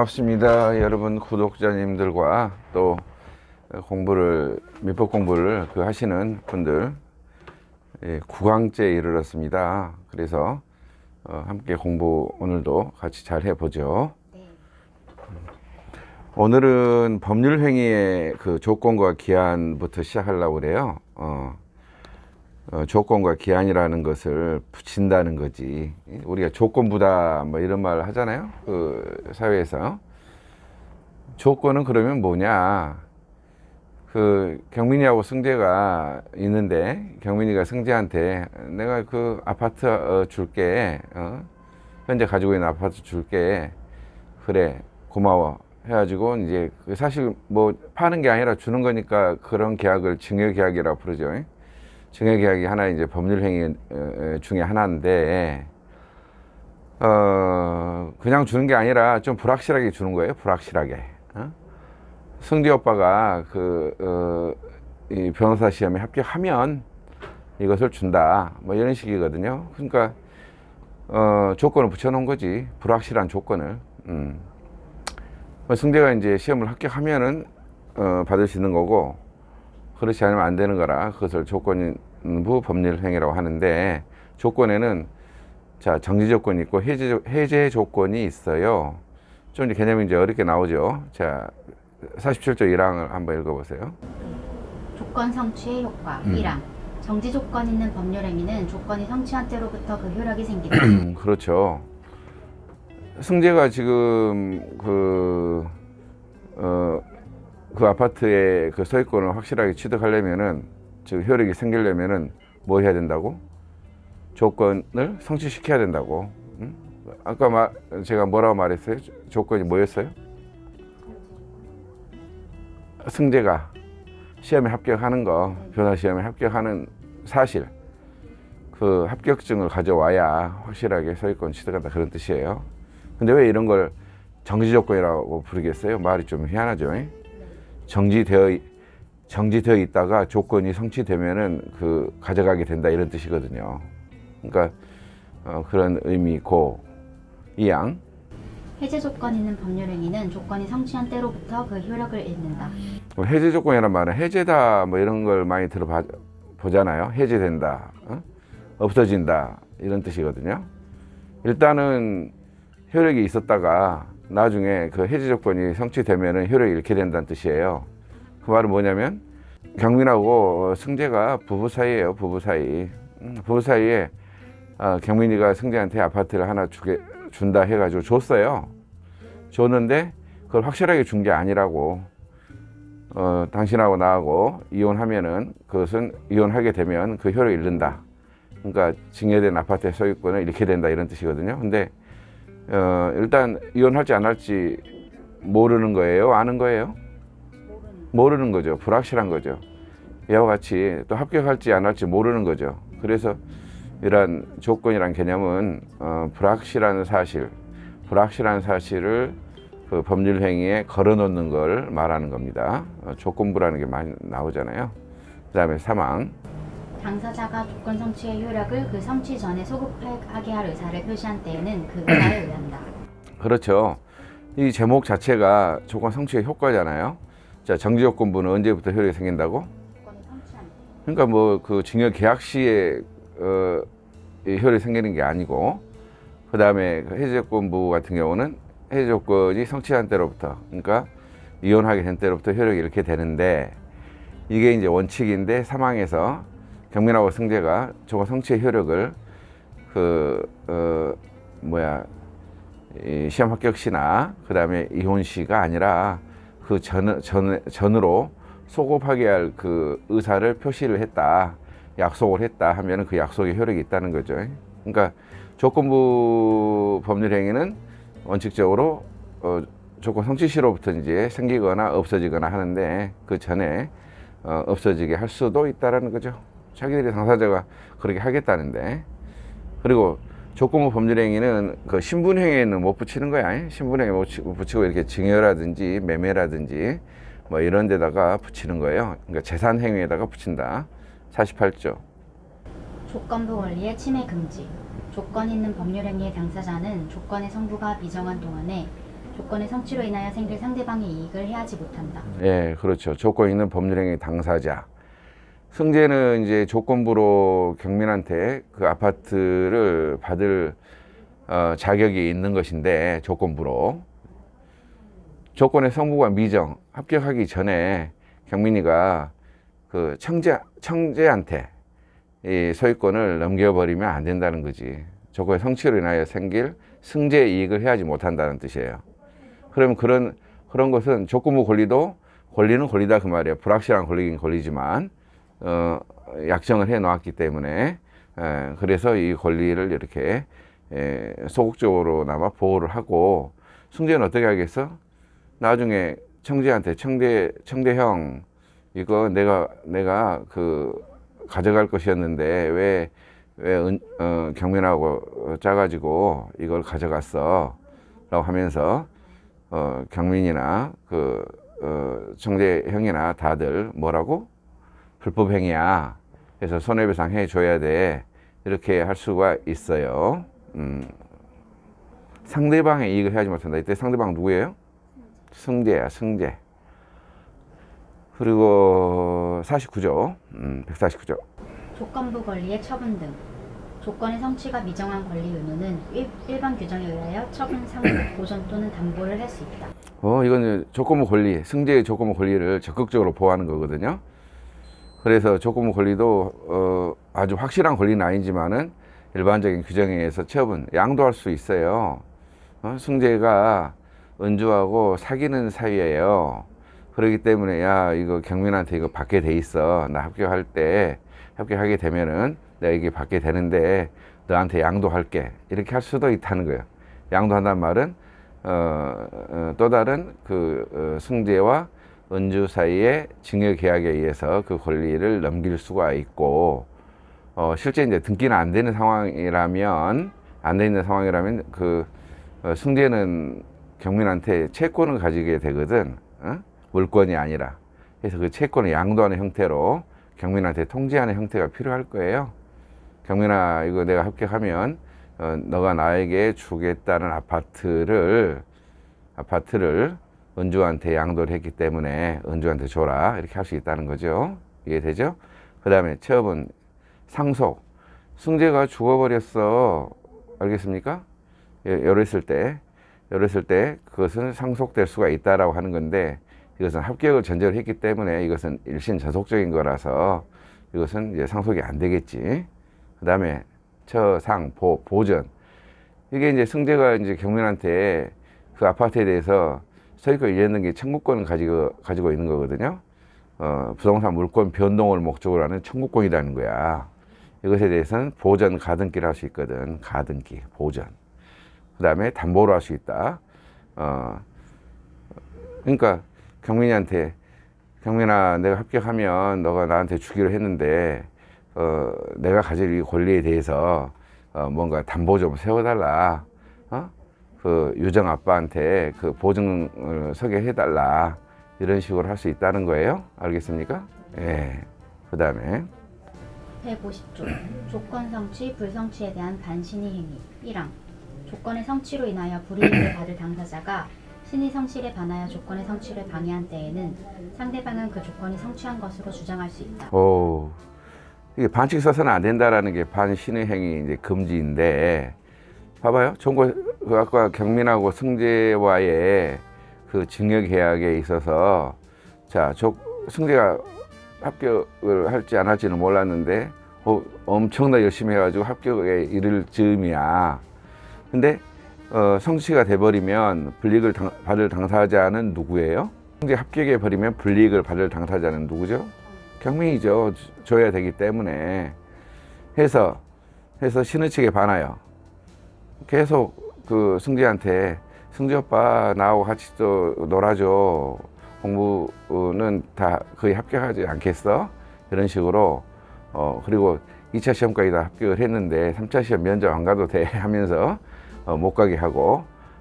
반갑습니다. 여러분 구독자님들과 또 민법 공부를 하시는 분들, 9강째에 이르렀습니다. 그래서 함께 공부 오늘도 같이 잘 해보죠. 오늘은 법률행위의 그 조건과 기한부터 시작하려고 그래요. 조건과 기한이라는 것을 붙인다는 거지. 우리가 조건부다 뭐 이런 말 하잖아요. 그 사회에서. 조건은 그러면 뭐냐? 그 경민이하고 승재가 있는데 경민이가 승재한테 내가 그 아파트 줄게. 현재 가지고 있는 아파트 줄게. 그래, 고마워. 해가지고 이제 사실 뭐 파는 게 아니라 주는 거니까 그런 계약을 증여계약이라고 부르죠. 증여계약이 하나 이제 법률행위 중에 하나인데, 그냥 주는 게 아니라 좀 불확실하게 주는 거예요. 불확실하게. 승재 오빠가 이 변호사 시험에 합격하면 이것을 준다. 뭐 이런 식이거든요. 그러니까, 조건을 붙여놓은 거지. 불확실한 조건을. 승재가 이제 시험을 합격하면은, 받을 수 있는 거고, 그렇지 않으면 안 되는 거라 그것을 조건부 법률행위라고 하는데, 조건에는 자 정지 조건이 있고 해제 조건이 있어요. 좀 이제 개념이 이제 어렵게 나오죠. 자 47조 1항을 한번 읽어보세요. 조건 성취의 효과 1항 정지 조건 있는 법률행위는 조건이 성취한 때로부터 그 효력이 생긴다. 그렇죠. 승재가 지금 그 아파트의 그 소유권을 확실하게 취득하려면은, 즉 효력이 생기려면은 뭐 해야 된다고? 조건을 성취시켜야 된다고. 아까 제가 뭐라고 말했어요? 조건이 뭐였어요? 승재가 시험에 합격하는 거, 변호사 시험에 합격하는 사실, 그 합격증을 가져와야 확실하게 소유권 취득한다, 그런 뜻이에요. 근데 왜 이런 걸 정지 조건이라고 부르겠어요? 말이 좀 희한하죠. 정지되어 있다가 조건이 성취되면은 가져가게 된다, 이런 뜻이거든요. 그러니까 그런 의미고, 2항 해제 조건 있는 법률행위는 조건이 성취한 때로부터 그 효력을 잃는다. 해제 조건이란 말은 해제다 뭐 이런 걸 많이 들어보잖아요. 해제된다, 없어진다, 이런 뜻이거든요. 일단은 효력이 있었다가 나중에 그 해제 조건이 성취되면은 효력이 잃게 된다는 뜻이에요. 그 말은 뭐냐면, 경민하고 승재가 부부 사이예요. 부부 사이. 부부 사이에 경민이가 승재한테 아파트를 하나 준다 해가지고 줬어요. 줬는데 그걸 확실하게 준 게 아니라고. 당신하고 나하고 이혼하면은, 그것은 이혼하게 되면 그 효력을 잃는다. 그러니까 증여된 아파트의 소유권을 잃게 된다, 이런 뜻이거든요. 근데 일단 이혼할지 안 할지 모르는 거예요? 아는 거예요? 모르는 거죠. 불확실한 거죠. 이와 같이 또 합격할지 안 할지 모르는 거죠. 그래서 이러한 조건이란 개념은 불확실한 사실을 그 법률행위에 걸어놓는 걸 말하는 겁니다. 조건부라는 게 많이 나오잖아요. 그 다음에 3항 당사자가 조건 성취의 효력을 그 성취 전에 소급하게 할 의사를 표시한 때에는 그 의사에 의한다. 그렇죠. 이 제목 자체가 조건 성취의 효과잖아요. 자, 정지 조건부는 언제부터 효력이 생긴다고? 조건이 성취한 때. 그러니까 뭐 그 증여 계약 시에 효력이 생기는 게 아니고, 그 다음에 해제 조건부 같은 경우는 해제 조건이 성취한 때로부터, 그러니까 이혼하게 된 때로부터 효력이 잃게 되는데, 이게 이제 원칙인데 3항에서 경민하고 승재가 조건 성취의 효력을 이 시험 합격 시나 그 다음에 이혼 시가 아니라 그 전으로 소급하게 할 그 의사를 표시를 했다, 약속을 했다 하면은 그 약속에 효력이 있다는 거죠. 그러니까 조건부 법률행위는 원칙적으로 조건 성취 시로부터 이제 생기거나 없어지거나 하는데, 그 전에 없어지게 할 수도 있다라는 거죠. 자기들이 당사자가 그렇게 하겠다는데. 그리고 조건부 법률행위는 그 신분행위에는 못 붙이는 거야. 신분행위 못 붙이고 이렇게 증여라든지 매매라든지 뭐 이런 데다가 붙이는 거예요. 그러니까 재산행위에다가 붙인다. 48조 조건부 원리의 침해 금지. 조건 있는 법률행위의 당사자는 조건의 성부가 비정한 동안에 조건의 성취로 인하여 생길 상대방의 이익을 해하지 못한다. 예, 그렇죠. 조건 있는 법률행위 당사자. 승재는 이제 조건부로 경민한테 그 아파트를 받을 자격이 있는 것인데, 조건부로. 조건의 성부가 미정, 합격하기 전에 경민이가 그 청재한테 이 소유권을 넘겨버리면 안 된다는 거지. 조건의 성취로 인하여 생길 승재 이익을 해하지 못한다는 뜻이에요. 그러면 그런 것은 조건부 권리는 권리다 그 말이에요. 불확실한 권리긴 권리지만 약정을 해 놓았기 때문에 그래서 이 권리를 이렇게 소극적으로나마 보호를 하고, 승재는 어떻게 하겠어? 나중에 청재한테 청재형 이거 내가 그 가져갈 것이었는데 왜 경민하고 짜가지고 이걸 가져갔어 라고 하면서 경민이나 그 청재형이나 다들 뭐라고? 불법행위야. 그래서 손해배상 해줘야 돼. 이렇게 할 수가 있어요. 상대방의 이익을 해야지 못한다. 이때 상대방 누구예요? 승재야, 승재. 그리고 49조, 149조. 조건부 권리의 처분 등 조건의 성취가 미정한 권리 의무는 일반 규정에 의하여 처분, 상속, 보존 또는 담보를 할 수 있다. 이건 조건부 권리, 승재의 조건부 권리를 적극적으로 보호하는 거거든요. 그래서 조건부 권리도 아주 확실한 권리는 아니지만은 일반적인 규정에 의해서 처분, 양도할 수 있어요. 승재가 은주하고 사귀는 사이예요. 그렇기 때문에 야, 이거 경민한테 이거 받게 돼 있어. 나 합격하게 되면은 내가 이게 받게 되는데 너한테 양도할게. 이렇게 할 수도 있다는 거예요. 양도한다는 말은 또 다른 승재와 은주 사이의 증여 계약에 의해서 그 권리를 넘길 수가 있고, 실제 이제 등기는 안 되는 상황이라면 그 승재는 경민한테 채권을 가지게 되거든. 물권이 아니라. 그래서 그 채권을 양도하는 형태로 경민한테 통지하는 형태가 필요할 거예요. 경민아, 이거 내가 합격하면 너가 나에게 주겠다는 아파트를 은주한테 양도를 했기 때문에 은주한테 줘라. 이렇게 할 수 있다는 거죠. 이해되죠? 그 다음에 처분, 상속. 승재가 죽어버렸어. 알겠습니까? 이랬을 때 그것은 상속될 수가 있다라고 하는 건데, 이것은 합격을 전제로 했기 때문에 이것은 일신 전속적인 거라서 이것은 이제 상속이 안 되겠지. 그 다음에 처상 보전. 이게 이제 승재가 이제 경민한테 그 아파트에 대해서 소유권을 잃는 게 청구권을 가지고 있는 거거든요. 부동산 물권 변동을 목적으로 하는 청구권이라는 거야. 이것에 대해서는 보전 가등기를 할 수 있거든. 가등기, 보전. 그 다음에 담보로 할 수 있다. 그러니까 경민이한테, 경민아, 내가 합격하면 너가 나한테 주기로 했는데 내가 가질 이 권리에 대해서 뭔가 담보 좀 세워달라. 그 유정 아빠한테 그 보증을 서게 해달라. 이런 식으로 할 수 있다는 거예요. 알겠습니까? 예. 그 다음에 150조 조건 성취, 불성취에 대한 반신의 행위. 1항 조건의 성취로 인하여 불이익을 받을 당사자가 신의 성실에 반하여 조건의 성취를 방해한 때에는 상대방은 그 조건이 성취한 것으로 주장할 수 있다. 이게 반칙 써서는 안 된다라는 게 반신의 행위 이제 금지인데, 봐봐요. 아까 경민하고 승재와의 그 증여 계약에 있어서, 자, 승재가 합격을 할지 안 할지는 몰랐는데 엄청나게 열심히 해가지고 합격에 이를 즈음이야. 근데 성취가 돼버리면 불이익을 받을 당사자는 누구예요? 승재 합격해 버리면 불이익을 받을 당사자는 누구죠? 경민이죠. 줘야 되기 때문에. 해서 신의 측에 반하여 계속 그 승재한테, 승재 오빠 나하고 같이 또 놀아줘. 공부는 다 거의 합격하지 않겠어? 이런 식으로. 그리고 2차 시험까지 다 합격을 했는데 3차 시험 면접 안 가도 돼 하면서 못 가게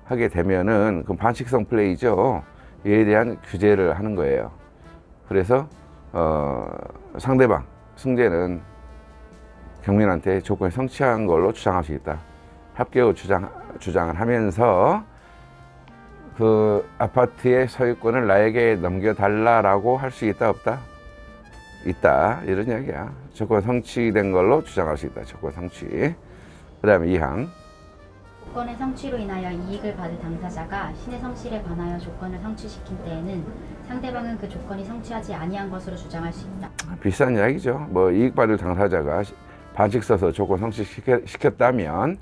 하게 되면은 그건 반칙성 플레이죠. 이에 대한 규제를 하는 거예요. 그래서 상대방, 승재는 경민한테 조건이 성취한 걸로 주장할 수 있다. 합격을 주장을 하면서 그 아파트의 소유권을 나에게 넘겨달라라고 할 수 있다 없다? 있다, 이런 이야기야. 조건 성취된 걸로 주장할 수 있다. 조건 성취. 그 다음에 2항. 조건의 성취로 인하여 이익을 받을 당사자가 신의 성실에 관하여 조건을 성취시킨 때에는 상대방은 그 조건이 성취하지 아니한 것으로 주장할 수 있다. 비슷한 이야기죠. 뭐 이익 받을 당사자가 반칙 써서 조건 성취시켰다면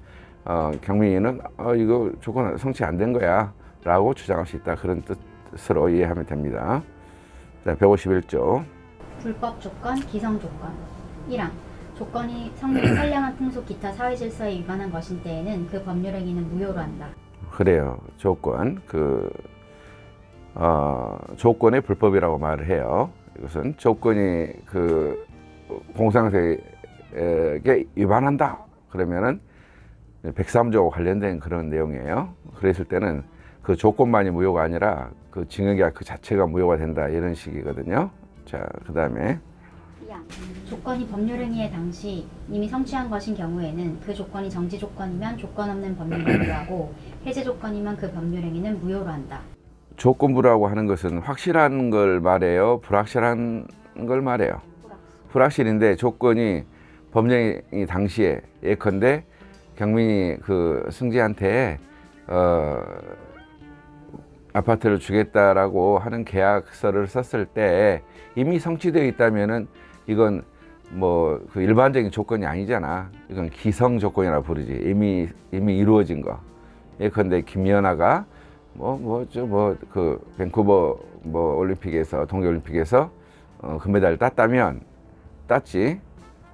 경민이는 이거 조건 성취 안 된 거야 라고 주장할 수 있다. 그런 뜻으로 이해하면 됩니다. 151조. 불법 조건, 기성 조건. 1항. 조건이 선량한 풍속 기타 사회 질서에 위반한 것인 때에는 그 법률 행위는 무효로 한다. 그래요. 조건. 조건의 불법이라고 말을 해요. 이것은 조건이 그 공상세에 위반한다. 그러면은 103조와 관련된 그런 내용이에요. 그랬을 때는 그 조건만이 무효가 아니라 그 징역이야 그 자체가 무효가 된다. 이런 식이거든요. 자, 그 다음에 조건이 법률 행위의 당시 이미 성취한 것인 경우에는 그 조건이 정지 조건이면 조건 없는 법률 행위로 하고 해제 조건이면 그 법률 행위는 무효로 한다. 조건부라고 하는 것은 확실한 걸 말해요? 불확실한 걸 말해요? 불확실인데 조건이 법령이 당시에 예컨대 경민이 그 승지한테 아파트를 주겠다라고 하는 계약서를 썼을 때 이미 성취되어 있다면은 이건 뭐 그 일반적인 조건이 아니잖아. 이건 기성 조건이라 부르지. 이미 이루어진 거. 예컨대 김연아가 그 밴쿠버 올림픽에서 동계올림픽에서 금메달을 땄지.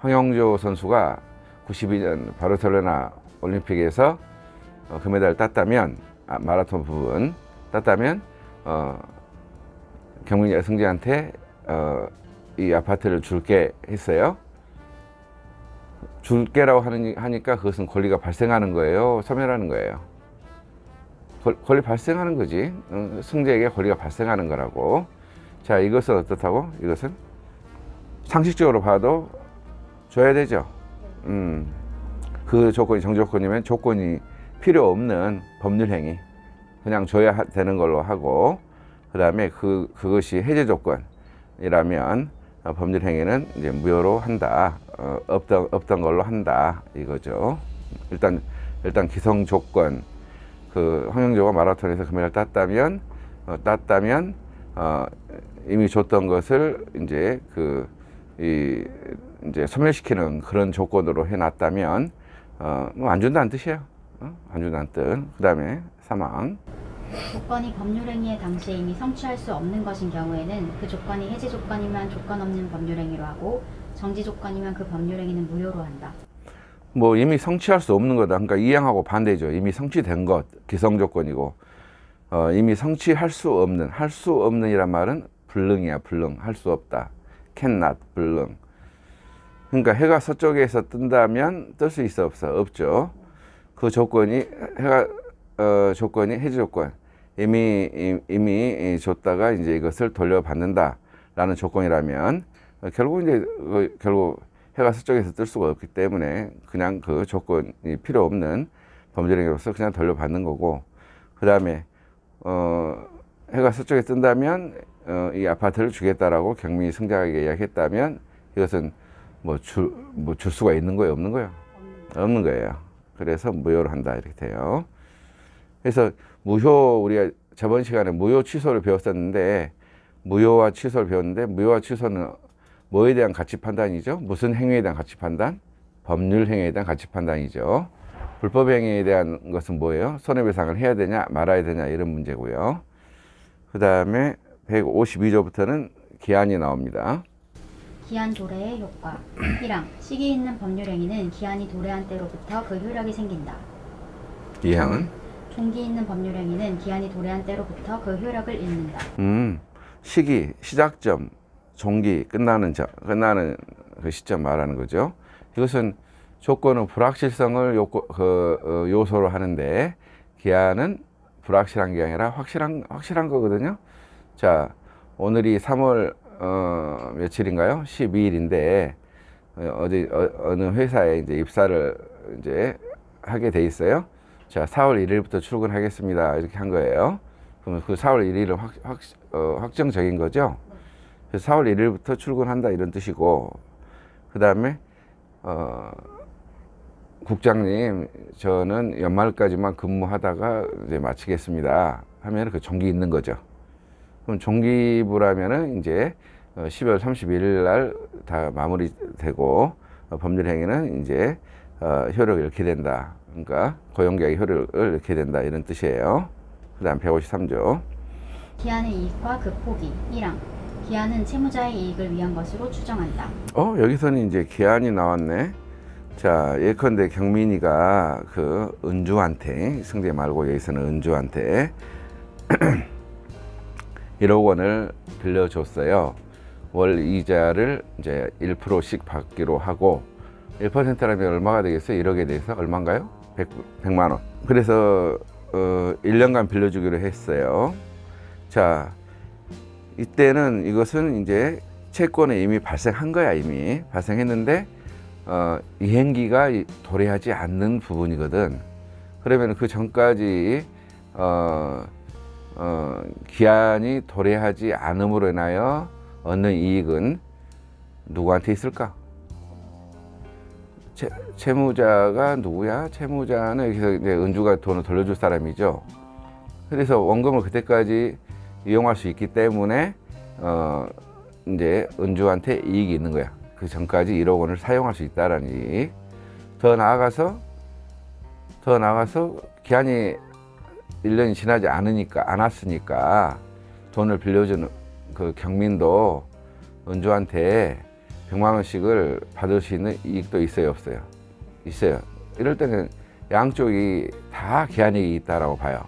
황영조 선수가 92년 바르셀로나 올림픽에서 금메달을 땄다면 마라톤 부분 땄다면 경민이가 승지한테 이 아파트를 줄게 했어요. 줄게라고 하니까 그것은 권리가 발생하는 거예요. 소멸하는 거예요. 권리 발생하는 거지. 승지에게 권리가 발생하는 거라고. 자, 이것은 어떻다고? 이것은 상식적으로 봐도 줘야 되죠. 그 조건이 정조건이면 조건이 필요 없는 법률 행위 그냥 줘야 되는 걸로 하고, 그 다음에 그것이 해제 조건이라면 법률 행위는 이제 무효로 한다. 없던 걸로 한다. 이거죠. 일단 기성 조건. 그 황영조가 마라톤에서 금메달 땄다면 이미 줬던 것을 이제 이제 소멸시키는 그런 조건으로 해놨다면 뭐 안 준다는 뜻이에요. 안 준다는 뜻. 그 다음에 3항. 조건이 법률 행위의 당시에 이미 성취할 수 없는 것인 경우에는 그 조건이 해제 조건이면 조건 없는 법률 행위로 하고 정지 조건이면 그 법률 행위는 무효로 한다. 뭐 이미 성취할 수 없는 거다. 그러니까 이 항하고 반대죠. 이미 성취된 것, 기성 조건이고 이미 성취할 수 없는이란 말은 불능이야. 불능. 할 수 없다. cannot, 불능. 그러니까 해가 서쪽에서 뜬다면 뜰 수 있어 없어? 없죠. 그 조건이 조건이 해제 조건. 이미 줬다가 이제 이것을 돌려받는다라는 조건이라면 결국 해가 서쪽에서 뜰 수가 없기 때문에 그냥 그 조건이 필요 없는 범죄행위로서 그냥 돌려받는 거고, 그 다음에 해가 서쪽에 뜬다면 이 아파트를 주겠다라고 경민이 승자에게 이야기했다면 이것은 줄 수가 있는 거예요, 없는 거예요? 없는 거예요. 그래서 무효로 한다 이렇게 돼요. 그래서 우리가 저번 시간에 무효 취소를 배웠었는데 무효와 취소를 배웠는데 무효와 취소는 뭐에 대한 가치 판단이죠? 무슨 행위에 대한 가치 판단? 법률 행위에 대한 가치 판단이죠. 불법 행위에 대한 것은 뭐예요? 손해배상을 해야 되냐 말아야 되냐 이런 문제고요. 그 다음에 152조부터는 기한이 나옵니다. 기한 도래의 효과. 1항. 시기 있는 법률 행위는 기한이 도래한 때로부터 그 효력이 생긴다. 2항은? 종기 있는 법률 행위는 기한이 도래한 때로부터 그 효력을 잃는다. 시기, 시작점, 종기, 끝나는 그 시점 말하는 거죠. 이것은 조건은 불확실성을 요소로 하는데 기한은 불확실한 게 아니라 확실한 거거든요. 자, 오늘이 3월 며칠인가요? 12일인데 어느 회사에 이제 입사를 이제 하게 돼 있어요. 자, 4월 1일부터 출근하겠습니다. 이렇게 한 거예요. 그럼 그 4월 1일은 확정적인 거죠. 그래서 4월 1일부터 출근한다 이런 뜻이고, 그 다음에 국장님 저는 연말까지만 근무하다가 이제 마치겠습니다 하면 그 종기 있는 거죠. 그럼 종기부라면은 이제 12월 31일 날 다 마무리되고 법률 행위는 이제 효력을 잃게 된다. 그러니까 고용계약의 효력을 잃게 된다 이런 뜻이에요. 그 다음 153조. 기한의 이익과 그 폭이 1항 기한은 채무자의 이익을 위한 것으로 추정한다. 여기서는 이제 기한이 나왔네. 자, 예컨대 경민이가 그 은주한테, 승재 말고 여기서는 은주한테 1억 원을 빌려줬어요. 월 이자를 이제 1%씩 받기로 하고, 1%라면 얼마가 되겠어요? 1억에 대해서 얼마인가요? 100만 원. 그래서 1년간 빌려주기로 했어요. 자, 이때는 이것은 이제 채권에 이미 발생한 거야. 이미 발생했는데 이행기가 도래하지 않는 부분이거든. 그러면 그 전까지 기한이 도래하지 않음으로 인하여 얻는 이익은 누구한테 있을까? 채무자가 누구야? 채무자는 여기서 이제 은주가 돈을 돌려줄 사람이죠. 그래서 원금을 그때까지 이용할 수 있기 때문에 이제 은주한테 이익이 있는 거야. 그 전까지 1억 원을 사용할 수 있다라는 이익. 더 나아가서 기한이 1년이 지나지 않았으니까 돈을 빌려주는 그 경민도 은주한테 100만 원씩을 받을 수 있는 이익도 있어요, 없어요? 있어요. 이럴 때는 양쪽이 다 기한이익이 있다라고 봐요.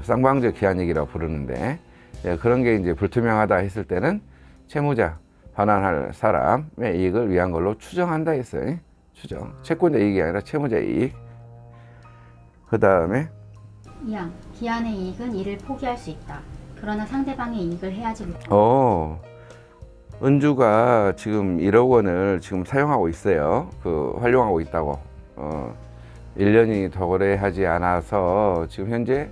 쌍방적 기한이익이라고 부르는데, 그런 게 이제 불투명하다 했을 때는 채무자, 반환할 사람의 이익을 위한 걸로 추정한다 했어요. 추정. 채권자 이익이 아니라 채무자 이익. 그 다음에 2항 기한의 이익은 이를 포기할 수 있다. 그러나 상대방의 이익을 해야지 못한다. 은주가 지금 1억 원을 지금 사용하고 있어요. 활용하고 있다고. 1년이 더 거래하지 않아서 지금 현재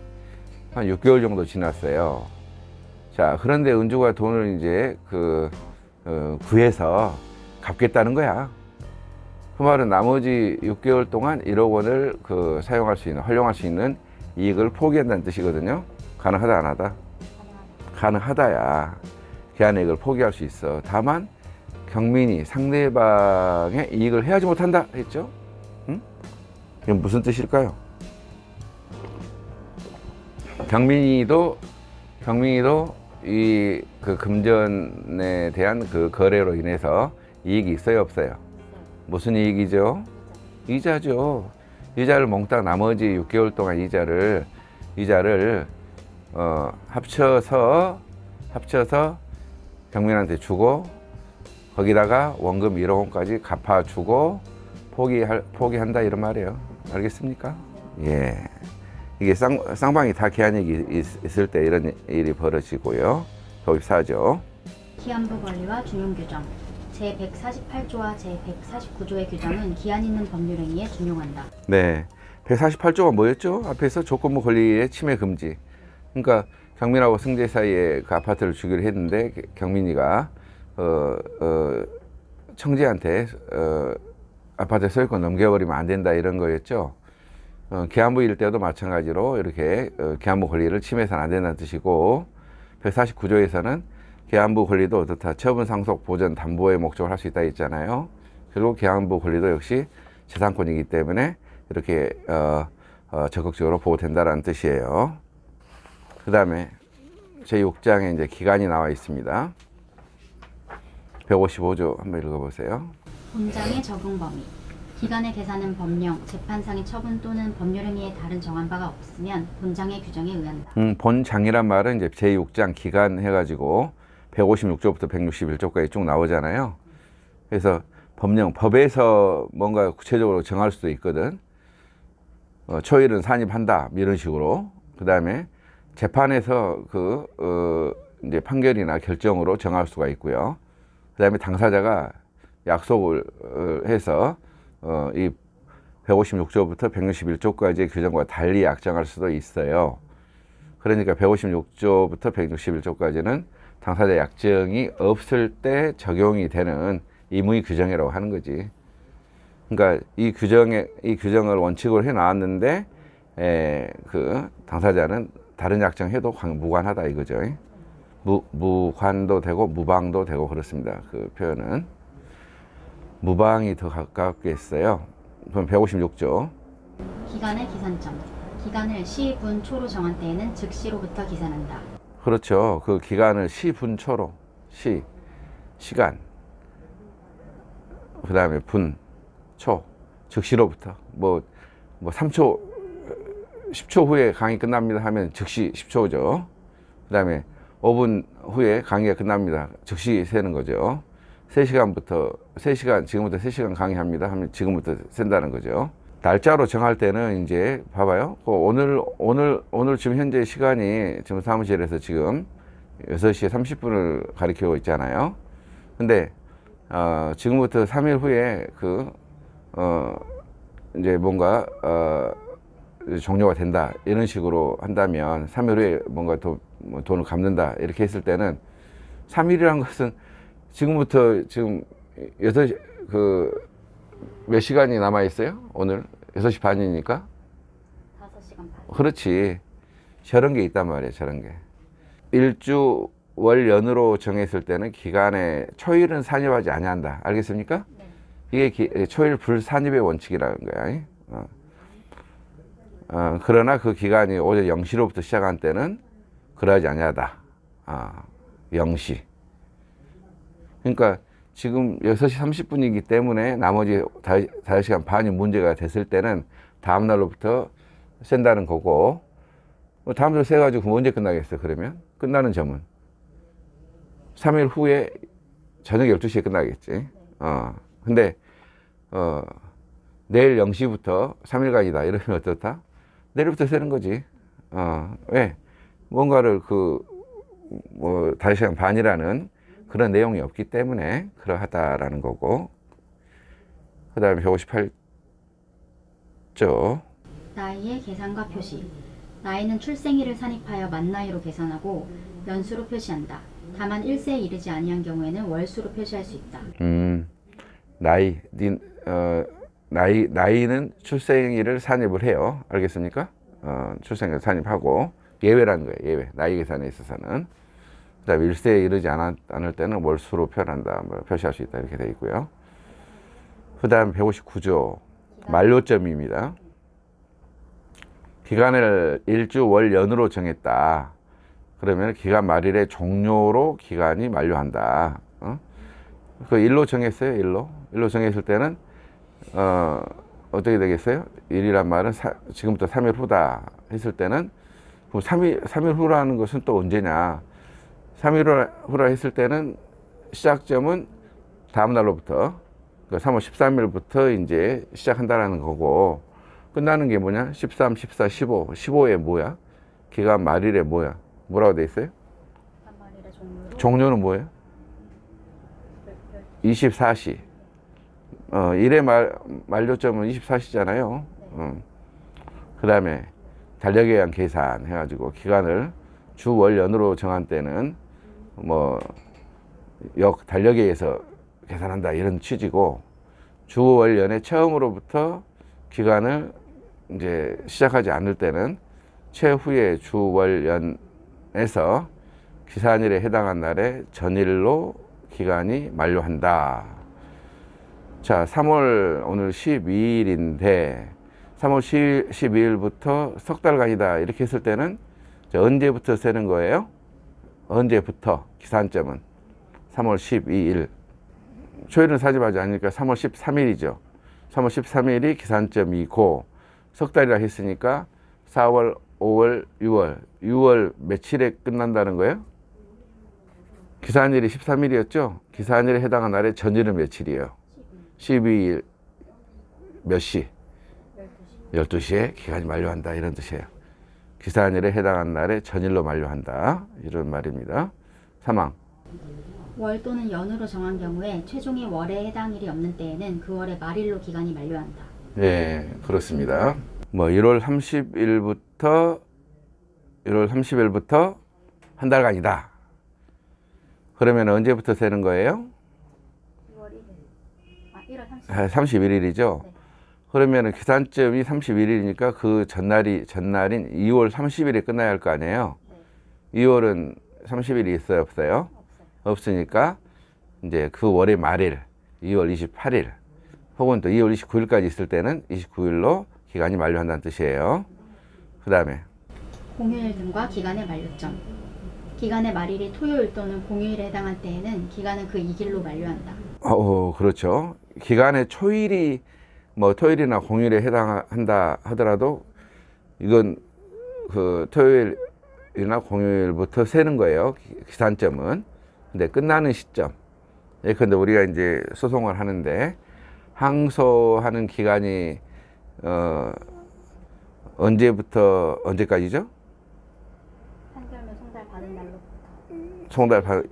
한 6개월 정도 지났어요. 자, 그런데 은주가 돈을 이제 구해서 갚겠다는 거야. 그 말은 나머지 6개월 동안 1억 원을 사용할 수 있는, 활용할 수 있는 이익을 포기한다는 뜻이거든요. 가능하다, 안 하다? 가능하다야. 기한이익을 포기할 수 있어. 다만 경민이 상대방의 이익을 해야지 못한다 했죠. 응? 이건 무슨 뜻일까요? 경민이도 이 금전에 대한 거래로 인해서 이익이 있어요, 없어요? 무슨 이익이죠? 이자죠. 이자를 몽땅 나머지 6개월 동안 이자를 합쳐서 경민한테 주고, 거기다가 원금 1억 원까지 갚아주고 포기한다 이런 말이에요. 알겠습니까? 예. 이게 쌍방이 다 기한이익이 있을 때 이런 일이 벌어지고요. 154조. 기한부 권리와 준용 규정. 제148조와 제149조의 규정은 기한 있는 법률 행위에 준용한다. 네. 148조가 뭐였죠? 앞에서 조건부 권리의 침해 금지. 그러니까 경민하고 승재 사이에 그 아파트를 주기로 했는데 경민이가 청지한테 아파트 소유권 넘겨버리면 안 된다 이런 거였죠. 기한부일 때도 마찬가지로 이렇게 기한부 권리를 침해해서는 안 된다는 뜻이고, 149조에서는 기한부 권리도 어떻다, 처분 상속 보전 담보의 목적을 할 수 있다 했잖아요. 그리고 기한부 권리도 역시 재산권이기 때문에 이렇게 적극적으로 보호된다라는 뜻이에요. 그 다음에 제6장에 이제 기간이 나와 있습니다. 155조 한번 읽어보세요. 본장의 적용 범위. 기간의 계산은 법령, 재판상의 처분 또는 법률 행위에 다른 정한 바가 없으면 본장의 규정에 의한다. 본장이란 말은 이제 제6장 기간 해가지고 156조부터 161조까지 쭉 나오잖아요. 그래서 법에서 뭔가 구체적으로 정할 수도 있거든. 초일은 산입한다 이런 식으로. 그 다음에 재판에서 이제 판결이나 결정으로 정할 수가 있고요. 그 다음에 당사자가 약속을 해서 이 156조부터 161조까지의 규정과 달리 약정할 수도 있어요. 그러니까 156조부터 161조까지는 당사자 약정이 없을 때 적용이 되는 임의 규정이라고 하는 거지. 그러니까 이 규정을 원칙으로 해 나왔는데 그 당사자는 다른 약정해도 무관하다 이거죠. 무관도 되고 무방도 되고 그렇습니다. 그 표현은 무방이 더 가깝게 했어요. 그럼 156조 기간의 기산점. 기간을 시, 분, 초로 정한 때에는 즉시로부터 기산한다. 그렇죠. 그 기간을 시, 분, 초로 시간 그 다음에 분, 초 즉시로부터 뭐 3초 10초 후에 강의 끝납니다 하면 즉시 10초죠. 그 다음에 5분 후에 강의가 끝납니다. 즉시 세는 거죠. 3시간, 지금부터 3시간 강의합니다 하면 지금부터 센다는 거죠. 날짜로 정할 때는 이제 봐봐요. 오늘 지금 현재 시간이 지금 사무실에서 지금 6시 30분을 가리키고 있잖아요. 근데, 지금부터 3일 후에 이제 뭔가, 종료가 된다. 이런 식으로 한다면 3일 후에 뭔가 돈을 갚는다. 이렇게 했을 때는 3일이라는 것은 지금부터 지금 6시, 몇 시간이 남아 있어요? 오늘 6시 반이니까? 5시간 반. 그렇지. 저런 게 있단 말이에요. 저런 게. 일주 월 연으로 정했을 때는 기간에 초일은 산입하지 아니한다. 알겠습니까? 네. 이게 초일 불산입의 원칙이라는 거야. 그러나 그 기간이 오전 0시로부터 시작한 때는 그러하지 아니하다. 0시. 그러니까 지금 6시 30분이기 때문에 나머지 5시간 반이 문제가 됐을 때는 다음 날로부터 센다는 거고, 다음 날 세가지고 언제 끝나겠어, 그러면? 끝나는 점은? 3일 후에 저녁 12시에 끝나겠지. 근데, 내일 0시부터 3일간이다. 이러면 어떻다? 내일부터 세는 거지. 왜? 뭔가를 5시간 반이라는 그런 내용이 없기 때문에 그러하다라는 거고. 그 다음에 158조. 나이의 계산과 표시. 나이는 출생일을 산입하여 만 나이로 계산하고 연수로 표시한다. 다만 1세에 이르지 아니한 경우에는 월수로 표시할 수 있다. 나이는 출생일을 산입을 해요. 알겠습니까? 출생일 산입하고 예외라는 거예요. 예외. 나이 계산에 있어서는. 그 다음에 1세에 이르지 않을 때는 월수로 표현한다. 표시할 수 있다. 이렇게 되어 있고요. 그 다음 159조. 만료점입니다. 기간을 일주 월 연으로 정했다. 그러면 기간 말일의 종료로 기간이 만료한다. 그 일로 정했어요. 일로 정했을 때는 어떻게 되겠어요? 일이란 말은 지금부터 3일 후다 했을 때는 3일 후라는 것은 또 언제냐? 3일 후라 했을 때는 시작점은 다음 날로부터 3월 13일부터 이제 시작한다라는 거고, 끝나는 게 뭐냐? 13, 14, 15. 15에 뭐야? 기간 말일에 뭐야? 뭐라고 돼 있어요? 기간 말일의 종료는 뭐예요? 24시. 일의 만료점은 24시잖아요. 그 다음에 달력에 의한 계산 해가지고 기간을 주, 월, 연으로 정한 때는 달력에 의해서 계산한다 이런 취지고, 주, 월, 연의 처음으로부터 기간을 이제 시작하지 않을 때는 최후의 주, 월, 연에서 기산일에 해당한 날에 전일로 기간이 만료한다. 자, 3월 오늘 12일인데 3월 12일부터 석 달간이다 이렇게 했을 때는 언제부터 세는 거예요? 언제부터? 기산점은 3월 12일. 초일은 사집하지 않으니까 3월 13일이죠. 3월 13일이 기산점이고, 석 달이라 했으니까 4월, 5월, 6월 며칠에 끝난다는 거예요? 기산일이 13일이었죠? 기산일에 해당한 날의 전일은 며칠이에요? 12일 몇 시? 12시에 기간이 만료한다 이런 뜻이에요. 기산일에 해당한 날의 전일로 만료한다 이런 말입니다. 사망. 월 또는 연으로 정한 경우에 최종의 월에 해당 일이 없는 때에는 그 월의 말일로 기간이 만료한다. 네, 그렇습니다. 1월 30일부터 1월 30일부터 한 달간이다. 그러면 언제부터 세는 거예요? 6월 1일. 1월 30일. 31일이죠. 네. 그러면 기산점이 31일이니까 그 전날인 2월 30일에 끝나야 할 거 아니에요. 네. 2월은 30일이 있어요, 없어요? 없어요. 없으니까 이제 그 월의 말일 2월 28일 혹은 또 2월 29일까지 있을 때는 29일로 기간이 만료한다는 뜻이에요. 그 다음에 공휴일 등과 기간의 만료점. 기간의 말일이 토요일 또는 공휴일에 해당할 때에는 기간은 그 2일로 만료한다. 그렇죠. 기간의 초일이 뭐 토요일이나 공휴일에 해당한다 하더라도 이건 그 토요일이나 공휴일부터 세는 거예요. 기산점은. 근데 끝나는 시점. 예컨대 우리가 이제 소송을 하는데 항소하는 기간이 언제부터 언제까지죠? 판결문 송달 받은 날로부터. 송달 14일입니다.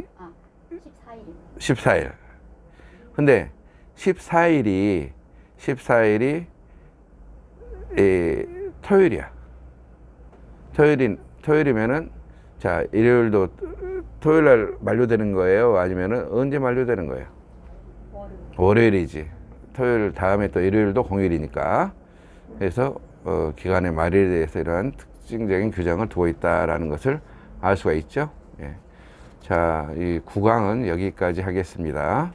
14일. 근데 14일이 토요일이야. 토요일이면은 자, 일요일도 토요일 날 만료되는 거예요? 아니면은 언제 만료되는 거예요? 월요일이지. 토요일 다음에 또 일요일도 공휴일이니까. 그래서 기간의 말일에 대해서 이러한 특징적인 규정을 두고 있다라는 것을 알 수가 있죠. 예. 자, 이 9강은 여기까지 하겠습니다.